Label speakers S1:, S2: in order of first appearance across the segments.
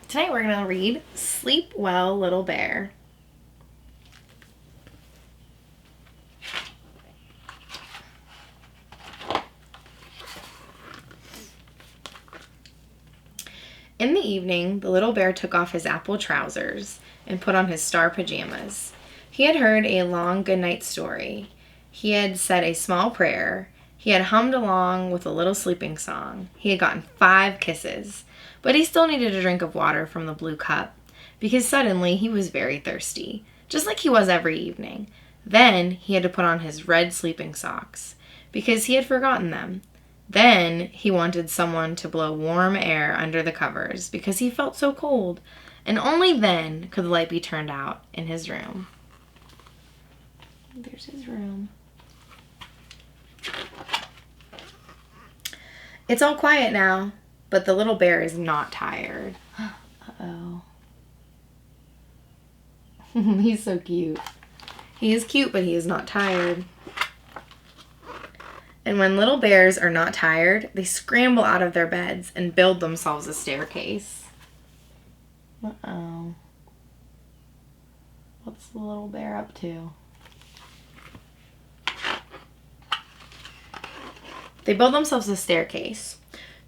S1: Tonight we're going to read Sleep Well, Little Bear. In the evening, the little bear took off his apple trousers and put on his star pajamas. He had heard a long goodnight story. He had said a small prayer. He had hummed along with a little sleeping song. He had gotten 5 kisses, but he still needed a drink of water from the blue cup, because suddenly he was very thirsty, just like he was every evening. Then he had to put on his red sleeping socks, because he had forgotten them. Then he wanted someone to blow warm air under the covers, because he felt so cold, and only then could the light be turned out in his room. There's his room. It's all quiet now, but the little bear is not tired. Uh-oh. He's so cute. He is cute, but he is not tired. And when little bears are not tired, they scramble out of their beds and build themselves a staircase. Uh-oh. What's the little bear up to? They build themselves a staircase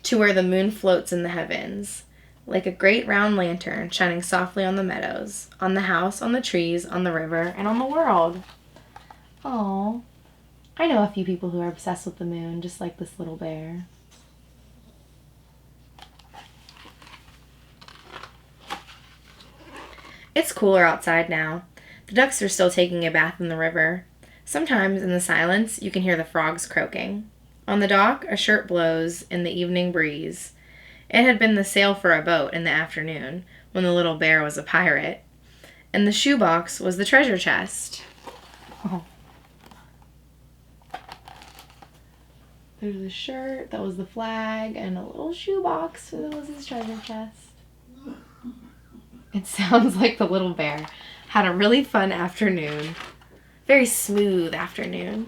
S1: to where the moon floats in the heavens, like a great round lantern shining softly on the meadows, on the house, on the trees, on the river, and on the world. Oh, I know a few people who are obsessed with the moon, just like this little bear. It's cooler outside now. The ducks are still taking a bath in the river. Sometimes in the silence, you can hear the frogs croaking. On the dock, a shirt blows in the evening breeze. It had been the sail for a boat in the afternoon, when the little bear was a pirate. And the shoebox was the treasure chest. Oh. There's a shirt, that was the flag, and a little shoebox that was his treasure chest. It sounds like the little bear had a really fun afternoon. Very smooth afternoon.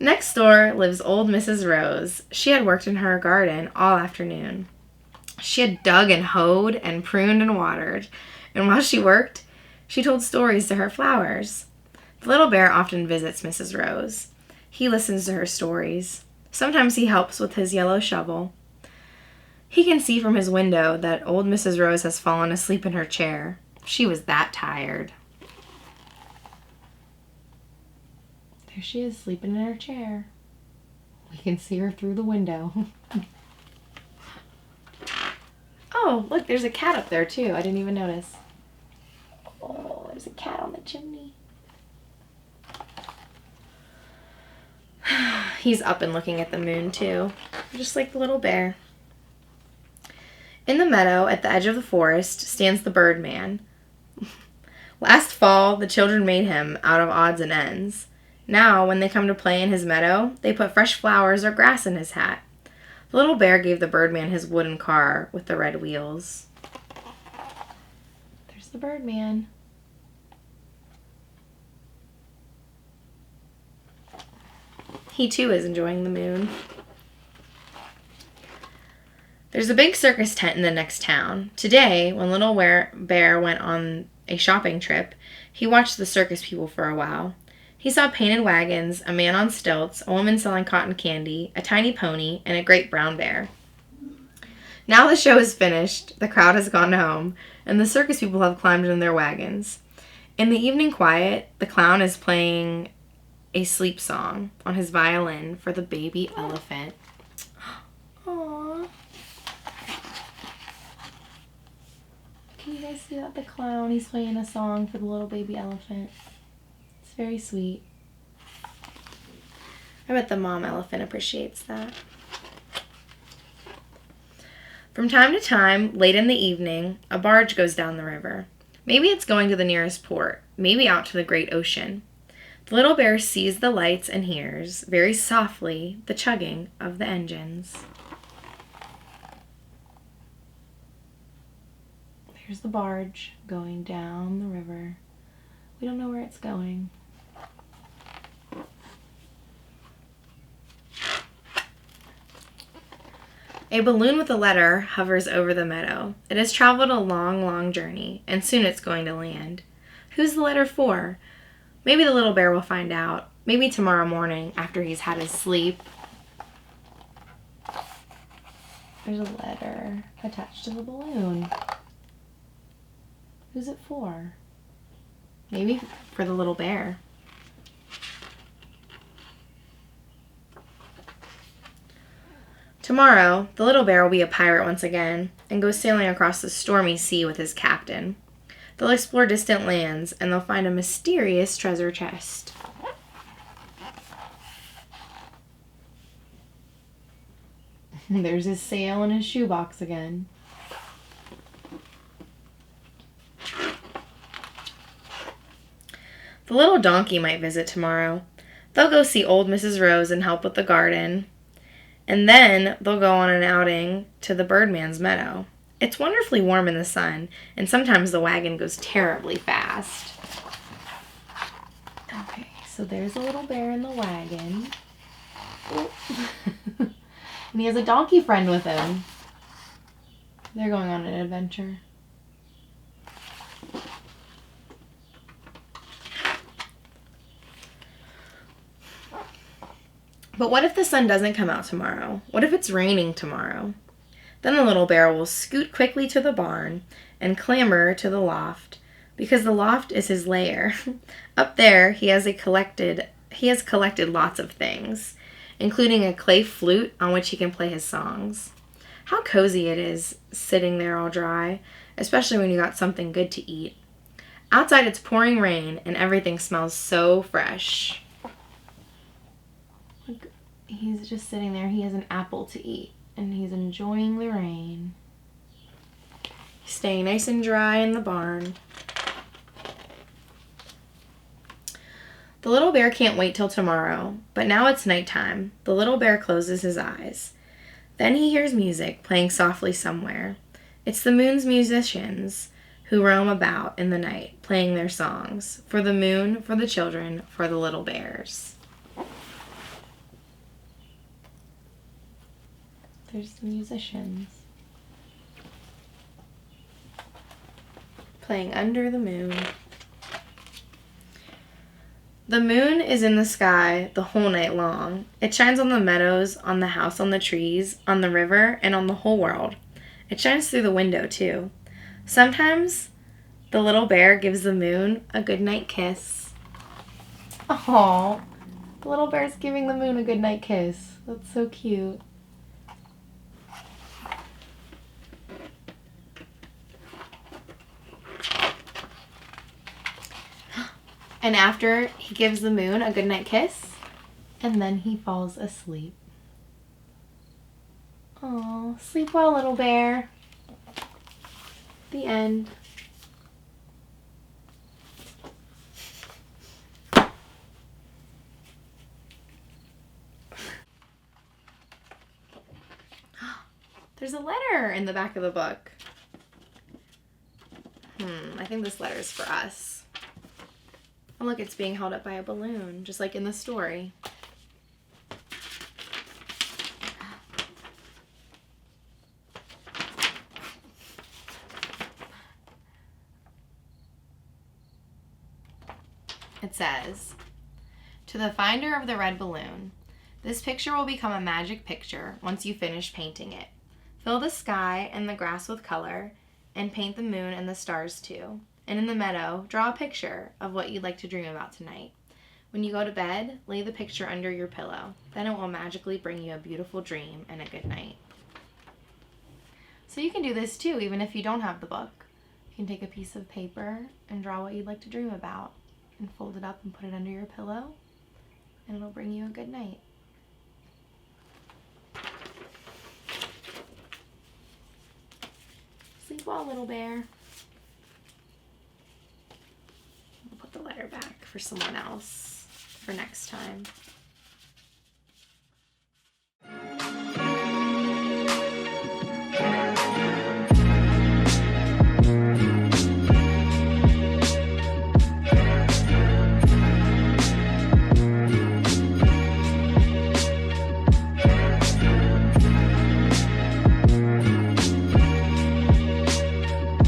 S1: Next door lives old Mrs. Rose. She had worked in her garden all afternoon. She had dug and hoed and pruned and watered, and while she worked, she told stories to her flowers. The little bear often visits Mrs. Rose. He listens to her stories. Sometimes he helps with his yellow shovel. He can see from his window that old Mrs. Rose has fallen asleep in her chair. She was that tired. There she is, sleeping in her chair. We can see her through the window. Oh, look, there's a cat up there, too. I didn't even notice. Oh, there's a cat on the chimney. He's up and looking at the moon, too, just like the little bear. In the meadow at the edge of the forest stands the Birdman. Last fall, the children made him out of odds and ends. Now, when they come to play in his meadow, they put fresh flowers or grass in his hat. The little bear gave the Birdman his wooden car with the red wheels. There's the Birdman. He too is enjoying the moon. There's a big circus tent in the next town. Today, when little bear went on a shopping trip, he watched the circus people for a while. He saw painted wagons, a man on stilts, a woman selling cotton candy, a tiny pony, and a great brown bear. Now the show is finished, the crowd has gone home, and the circus people have climbed in their wagons. In the evening quiet, the clown is playing a sleep song on his violin for the baby elephant. Aww. Can you guys see that? The clown, he's playing a song for the little baby elephant. It's very sweet. I bet the mom elephant appreciates that. From time to time, late in the evening, a barge goes down the river. Maybe it's going to the nearest port, maybe out to the great ocean. The little bear sees the lights and hears, very softly, the chugging of the engines. There's the barge going down the river. We don't know where it's going. A balloon with a letter hovers over the meadow. It has traveled a long, long journey, and soon it's going to land. Who's the letter for? Maybe the little bear will find out. Maybe tomorrow morning after he's had his sleep. There's a letter attached to the balloon. Who's it for? Maybe for the little bear. Tomorrow, the little bear will be a pirate once again and go sailing across the stormy sea with his captain. They'll explore distant lands and they'll find a mysterious treasure chest. There's his sail and his shoebox again. The little donkey might visit tomorrow. They'll go see old Mrs. Rose and help with the garden. And then they'll go on an outing to the birdman's meadow. It's wonderfully warm in the sun, and sometimes the wagon goes terribly fast. Okay, so there's a little bear in the wagon. And he has a donkey friend with him. They're going on an adventure. But what if the sun doesn't come out tomorrow? What if it's raining tomorrow? Then the little bear will scoot quickly to the barn and clamber to the loft, because the loft is his lair. Up there, he has collected lots of things, including a clay flute on which he can play his songs. How cozy it is sitting there all dry, especially when you got something good to eat. Outside it's pouring rain and everything smells so fresh. Look, he's just sitting there. He has an apple to eat and he's enjoying the rain. Staying nice and dry in the barn. The little bear can't wait till tomorrow, but now it's nighttime. The little bear closes his eyes. Then he hears music playing softly somewhere. It's the moon's musicians who roam about in the night, playing their songs. For the moon, for the children, for the little bears. There's the musicians. Playing under the moon. The moon is in the sky the whole night long. It shines on the meadows, on the house, on the trees, on the river, and on the whole world. It shines through the window, too. Sometimes the little bear gives the moon a goodnight kiss. Aww, the little bear's giving the moon a goodnight kiss. That's so cute. And after he gives the moon a goodnight kiss, and then he falls asleep. Aw, sleep well, little bear. The end. There's a letter in the back of the book. I think this letter is for us. Oh, look, it's being held up by a balloon, just like in the story. It says, "To the finder of the red balloon, this picture will become a magic picture once you finish painting it. Fill the sky and the grass with color, and paint the moon and the stars too. And in the meadow, draw a picture of what you'd like to dream about tonight. When you go to bed, lay the picture under your pillow. Then it will magically bring you a beautiful dream and a good night." So you can do this too, even if you don't have the book. You can take a piece of paper and draw what you'd like to dream about and fold it up and put it under your pillow, and it'll bring you a good night. Sleep well, little bear. We'll put the letter back for someone else for next time.